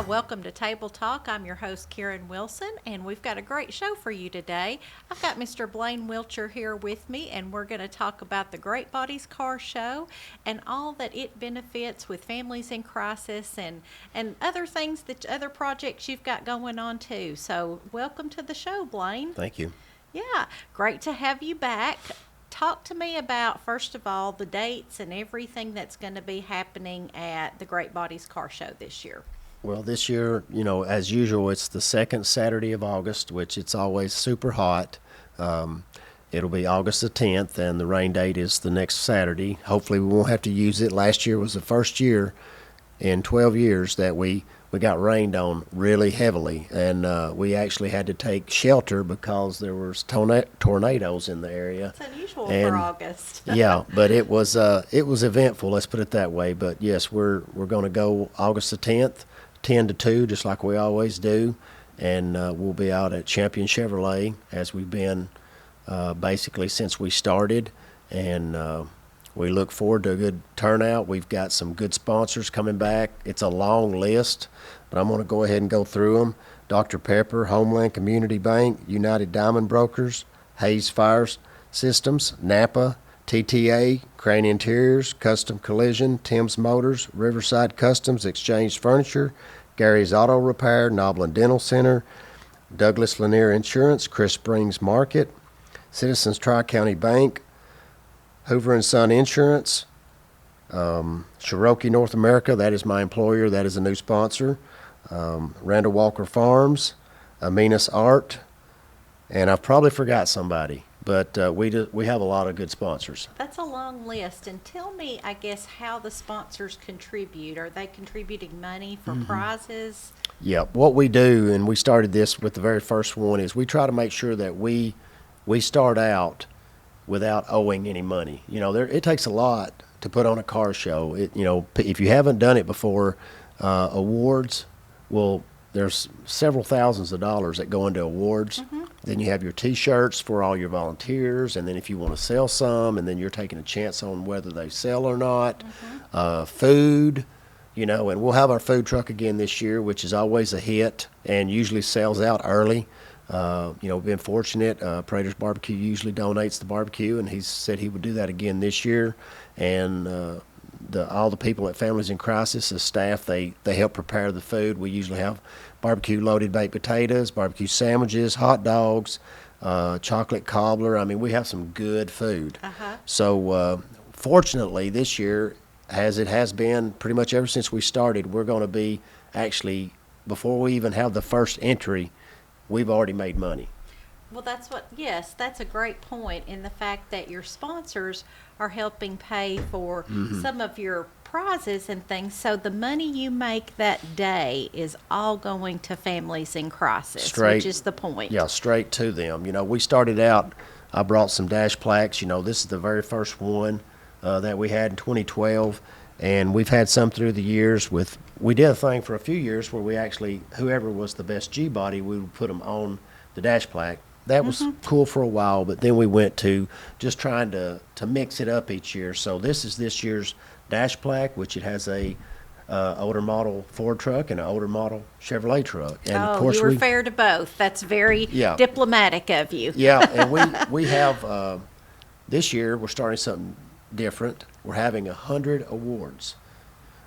Welcome to Table Talk. I'm your host, Karen Wilson, and we've got a great show for you today. I've got Mr. Blaine Wilcher here with me, and we're going to talk about the Great Bodies Car Show and all that it benefits with families in crisis and other things, other projects you've got going on too. So welcome to the show, Blaine. Thank you. Yeah, great to have you back. Talk to me about, first of all, the dates and everything that's going to be happening at the Great Bodies Car Show this year. Well, this year, as usual, it's the second Saturday of August, which it's always super hot. It'll be August the 10th, and the rain date is the next Saturday. Hopefully we won't have to use it. Last year was the first year in 12 years that we got rained on really heavily, and we actually had to take shelter because there was tornadoes in the area. It's unusual for August. Yeah, but it was eventful, let's put it that way. But yes, we're going to go August the 10th. 10 to 2, just like we always do, and we'll be out at Champion Chevrolet as we've been basically since we started, and we look forward to a good turnout. We've got some good sponsors coming back. It's a long list, but I'm going to go ahead and go through them. Dr. Pepper, Homeland Community Bank, United Diamond Brokers, Hayes Fire Systems, Napa, TTA, Crane Interiors, Custom Collision, Tim's Motors, Riverside Customs, Exchange Furniture, Gary's Auto Repair, Noblin Dental Center, Douglas Lanier Insurance, Chris Springs Market, Citizens Tri-County Bank, Hoover & Son Insurance, Cherokee North America, that is my employer, that is a new sponsor, Randall Walker Farms, Aminus Art, and I've probably forgot somebody. But we have a lot of good sponsors. That's a long list. And tell me, I guess, how the sponsors contribute. Are they contributing money for prizes? Yeah. What we do, and we started this with the very first one, is we try to make sure that we start out without owing any money. It takes a lot to put on a car show. If you haven't done it before, awards, well, there's several thousands of dollars that go into awards. Then you have your T-shirts for all your volunteers, and then if you want to sell some, and then you're taking a chance on whether they sell or not. Food, and we'll have our food truck again this year, which is always a hit and usually sells out early. We've been fortunate. Prater's Barbecue usually donates the barbecue, and he said he would do that again this year. And all the people at Families in Crisis, the staff, they help prepare the food. We usually have barbecue loaded baked potatoes, barbecue sandwiches, hot dogs, chocolate cobbler. I mean, we have some good food. So fortunately this year, as it has been pretty much ever since we started, we're going to be actually, before we even have the first entry, we've already made money. Well, that's a great point in the fact that your sponsors are helping pay for some of your prizes and things. So the money you make that day is all going to Families in Crisis, which is the point. Yeah, straight to them. We started out, I brought some dash plaques. This is the very first one that we had in 2012. And we've had some through the years we did a thing for a few years where we actually, whoever was the best G-body, we would put them on the dash plaque. That was cool for a while, but then we went to just trying to mix it up each year. So this is this year's dash plaque, which it has a older model Ford truck and an older model Chevrolet truck. And of course you were fair to both. That's very diplomatic of you. Yeah, and we have, this year we're starting something different. We're having 100 awards.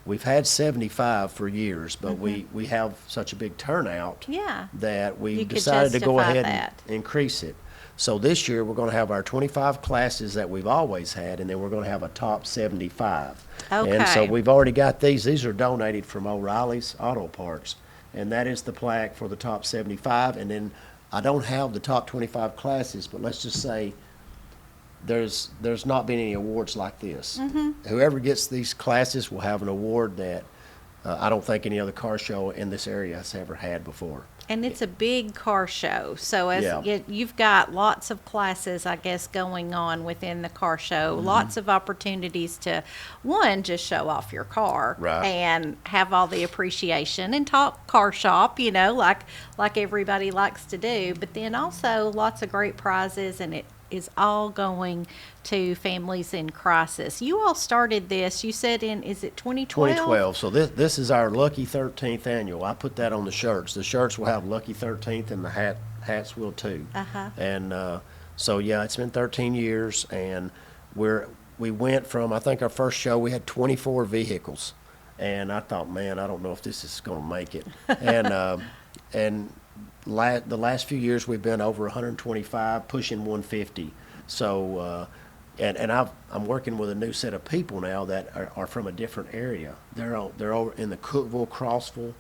We've had 75 for years, but we have such a big turnout that we decided to go ahead and increase it. So this year we're going to have our 25 classes that we've always had, and then we're going to have a top 75. Okay. And so we've already got these. These are donated from O'Reilly's Auto Parts, and that is the plaque for the top 75. And then I don't have the top 25 classes, but let's just say there's not been any awards like this. Whoever gets these classes will have an award that I don't think any other car show in this area has ever had before. And it's a big car show, so as Yeah. you've got lots of classes, I guess, going on within the car show. Lots of opportunities to, one, just show off your car Right. and have all the appreciation and talk car shop, like everybody likes to do. But then also lots of great prizes, and it is all going to families in crisis. You all started this, you said is it 2012? 2012. So this is our Lucky 13th annual. I put that on the shirts. The shirts will have Lucky 13th, and the hats will too. Uh-huh. And so yeah, it's been 13 years, and we went from, I think our first show we had 24 vehicles, and I thought, man, I don't know if this is going to make it. And the last few years we've been over 125, pushing 150. So I'm working with a new set of people now that are from a different area. They're over in the Cookeville, Crossville,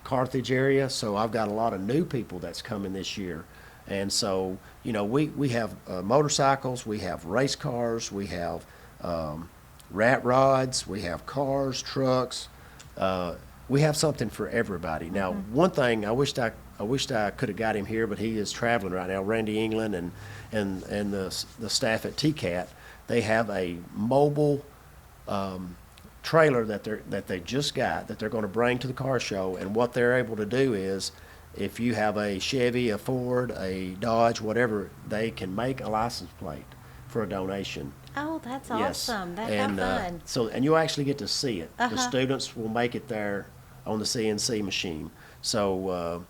Carthage area. So I've got a lot of new people that's coming this year. And so, we have motorcycles, we have race cars, we have rat rods, we have cars, trucks. We have something for everybody. Now, one thing I wished I could have got him here, but he is traveling right now. Randy England and the staff at TCAT, they have a mobile trailer that they just got that they're going to bring to the car show. And what they're able to do is, if you have a Chevy, a Ford, a Dodge, whatever, they can make a license plate for a donation. Oh, that's Yes. awesome. How And fun. and you actually get to see it. The Uh-huh. students will make it there on the CNC machine. So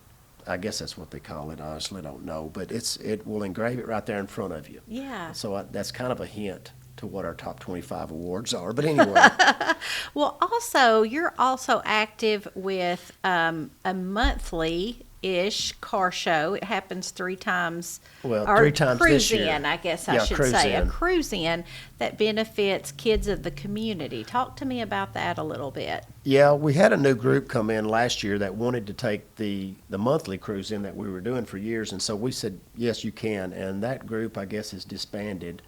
I guess that's what they call it. I honestly don't know, but it will engrave it right there in front of you. Yeah. So that's kind of a hint to what our top 25 awards are. But anyway, Well, also, you're also active with a monthly-ish car show. It happens 3 times. Well, or 3 times this cruise year. in, I guess I Yeah, should cruise say. A in. cruise in that benefits kids of the community. Talk to me about that a little bit. yeah, we had a new group come in last year that wanted to take the monthly cruise in that we were doing for years, and so we said, yes, you can. And that group, I guess, is disbanded.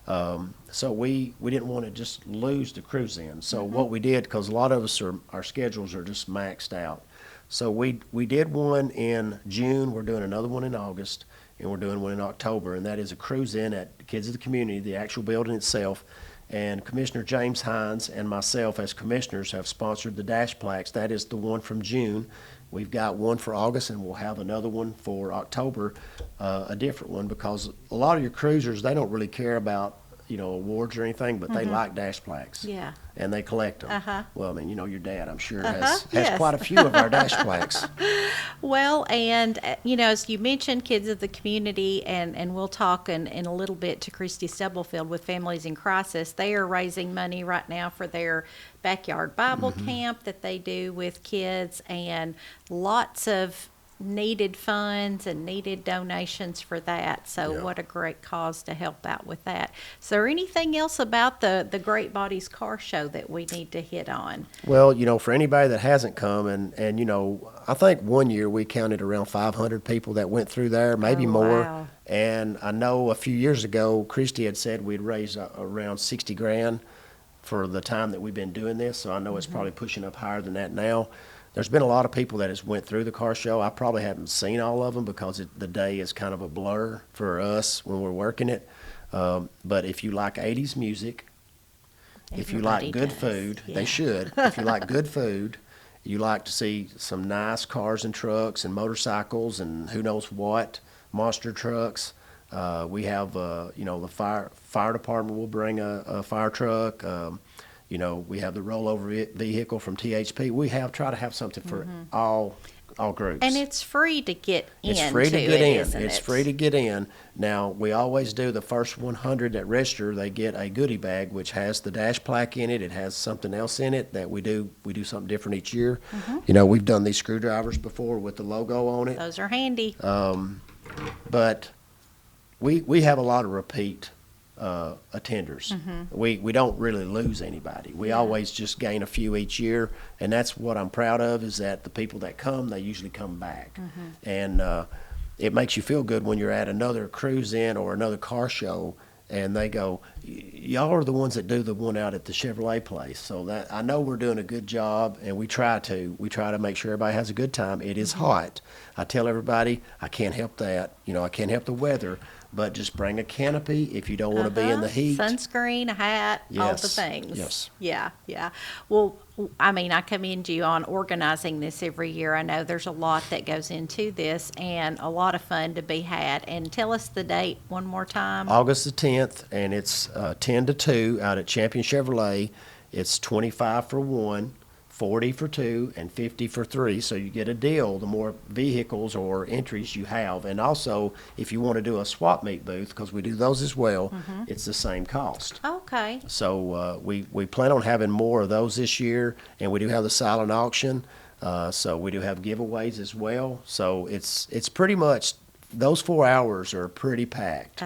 So we didn't want to just lose the cruise in. So what we did, because a lot of us our schedules are just maxed out. So we did one in June, we're doing another one in August, and we're doing one in October, and that is a cruise in at Kids of the Community, the actual building itself. And Commissioner James Hines and myself as commissioners have sponsored the dash plaques. That is the one from June. We've got one for August, and we'll have another one for October, a different one, because a lot of your cruisers, they don't really care about, awards or anything, but they like dash plaques. Yeah. And they collect them. Uh-huh. Well, I mean, your dad, I'm sure, has Yes. quite a few of our dash plaques. Well, and, as you mentioned, Kids of the Community, and we'll talk in a little bit to Christy Stubblefield with Families in Crisis. They are raising money right now for their backyard Bible camp that they do with kids, and lots of needed funds and needed donations for that. So Yeah. what a great cause to help out with that. Is there anything else about the Great Bodies Car Show that we need to hit on? Well, for anybody that hasn't come, and I think one year we counted around 500 people that went through there, maybe Oh, more. wow. And I know a few years ago, Christy had said we'd raised around 60 grand for the time that we've been doing this. So I know it's probably pushing up higher than that now. There's been a lot of people that has went through the car show. I probably haven't seen all of them because the day is kind of a blur for us when we're working it. But if you like 80s music, if you like Everybody good does, food, yeah. they should. If you like good food, you like to see some nice cars and trucks and motorcycles and who knows what, monster trucks. We have, the fire department will bring a fire truck. We have the rollover vehicle from THP. We try to have something for all groups. And it's free to get in. It's free to get in. Isn't It's it? free to get in. Now, we always do the first 100 that register, they get a goodie bag, which has the dash plaque in it. It has something else in it that we do something different each year. We've done these screwdrivers before with the logo on it. Those are handy. But we have a lot of repeat attenders. We don't really lose anybody. We always just gain a few each year, and that's what I'm proud of, is that the people that come, they usually come back. And it makes you feel good when you're at another cruise in or another car show and they go, y'all are the ones that do the one out at the Chevrolet place. So that I know we're doing a good job, and we try to make sure everybody has a good time. It is hot. I tell everybody I can't help that. I can't help the weather, but just bring a canopy if you don't want to be in the heat. Sunscreen, a hat, all the Yes, things. yes. Yeah. Well, I commend you on organizing this every year. I know there's a lot that goes into this and a lot of fun to be had. And tell us the date one more time. August the 10th, and it's 10 to 2 out at Champion Chevrolet. It's 25 for one, 40 for two, and 50 for three. So you get a deal the more vehicles or entries you have. And also, if you want to do a swap meet booth, because we do those as well, it's the same cost. Okay. So we plan on having more of those this year, and we do have the silent auction. So we do have giveaways as well. So it's pretty much, those 4 hours are pretty packed.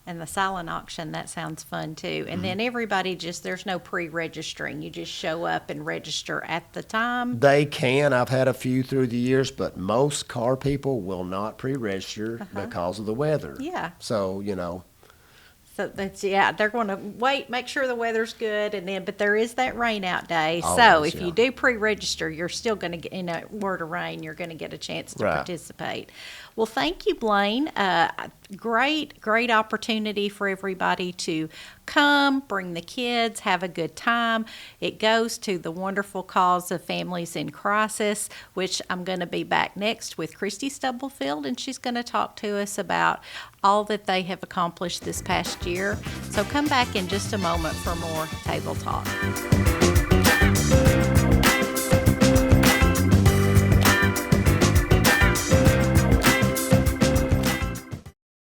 And the silent auction, that sounds fun too. And then everybody there's no pre-registering. You just show up and register at the time. They can. I've had a few through the years, but most car people will not pre-register because of the weather. Yeah. So, So they're going to wait, make sure the weather's good, but there is that rain out day. So Always, if you do pre-register, you're still going to get, in a word of rain, you're going to get a chance to Right. participate. Well, thank you, Blaine. Great opportunity for everybody to come, bring the kids, have a good time. It goes to the wonderful cause of Families in Crisis, which I'm going to be back next with Christy Stubblefield, and she's going to talk to us about all that they have accomplished this past year. So come back in just a moment for more Table Talk.